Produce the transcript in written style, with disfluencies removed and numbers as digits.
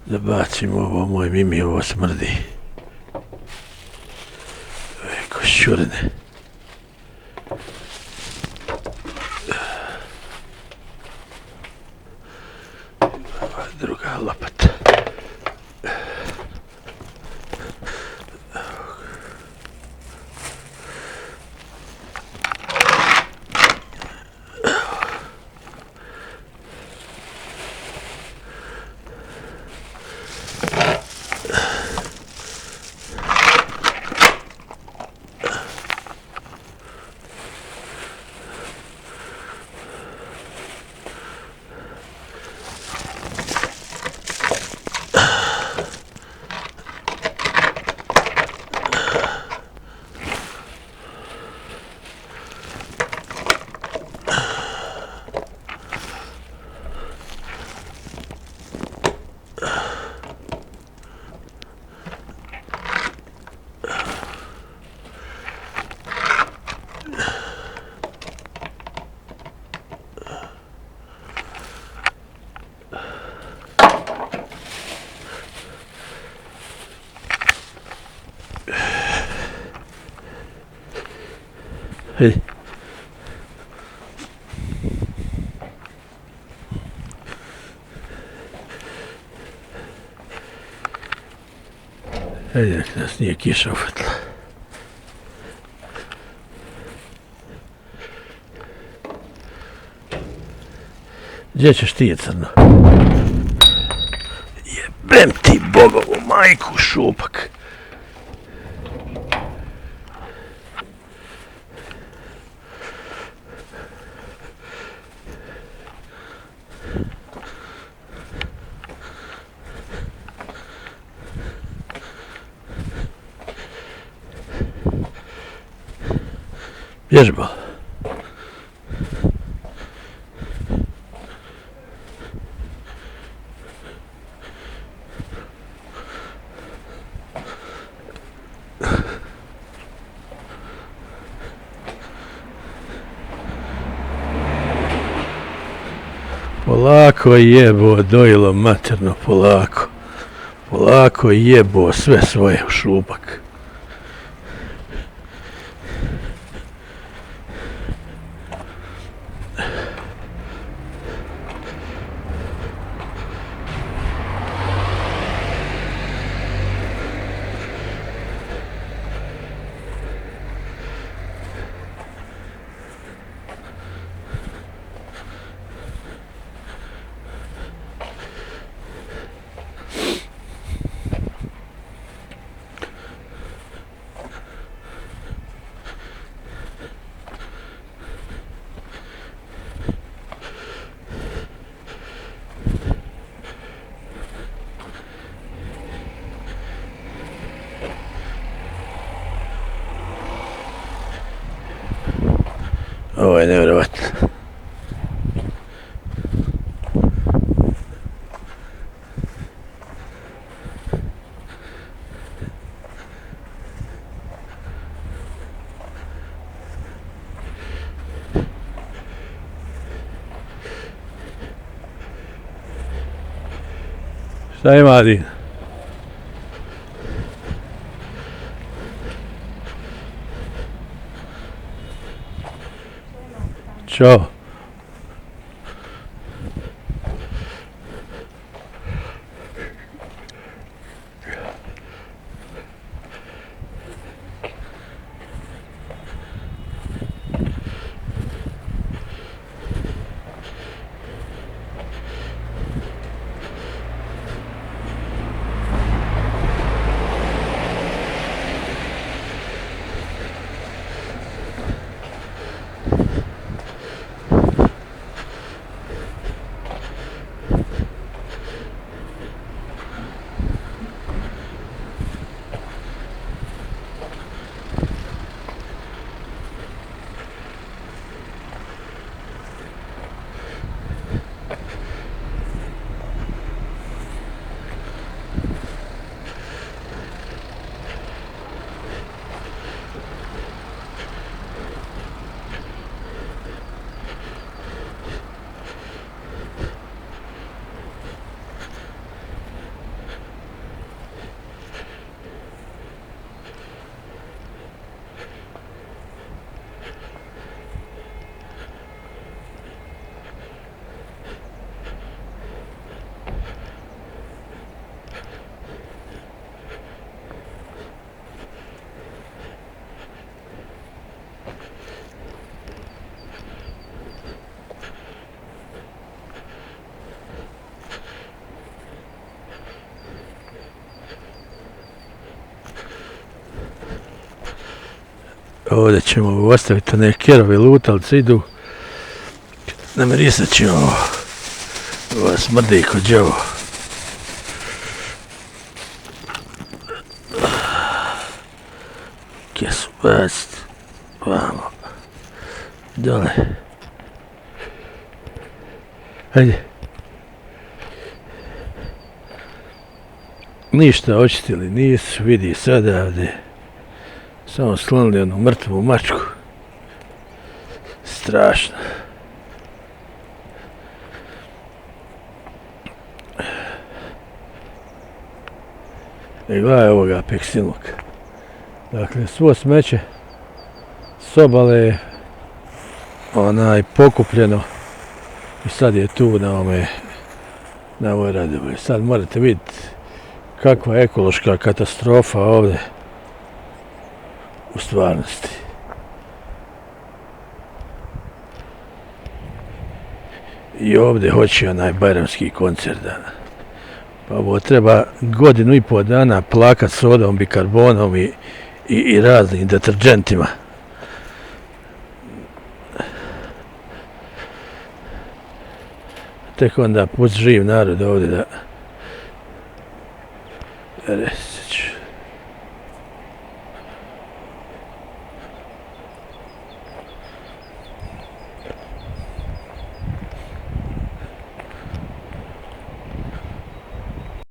Da bacimo ovo, moj Mimi, ovo smrdi. Ko šurne. Druga lopata. Hej. Hej, nek nas nije kiša ufatila. Gdje ćeš ti je, crno? Jebem ti bogovu majku, šupak. Vježba. Polako jebo, dojilo materno, polako. Polako jebo sve svoje u šupak. Ovo je nevjerovatno. Šta je, mladi? Ćao. Ovdje ćemo ostaviti one kerovi, lutalice idu. Namirisat će ovo. Ovo smrdi ko đavo. Kesu bacit. Vamo. Dole. Hajde. Ništa očistili nisu, vidi sada ovdje. Samo sklonili onu mrtvu mačku. Strašno. I gledaj ovoga peksilnog. Dakle, svo smeće s obale je pokupljeno i sad je tu na ovoj Radovoj. Sad morate vidjeti kakva ekološka katastrofa ovdje u stvarnosti. I ovdje hoće onaj bajramski koncert dana. Pa ovo treba 1,5 godina plakat sodom, bikarbonom i raznim deterđentima. Tek onda pust živ narod ovdje da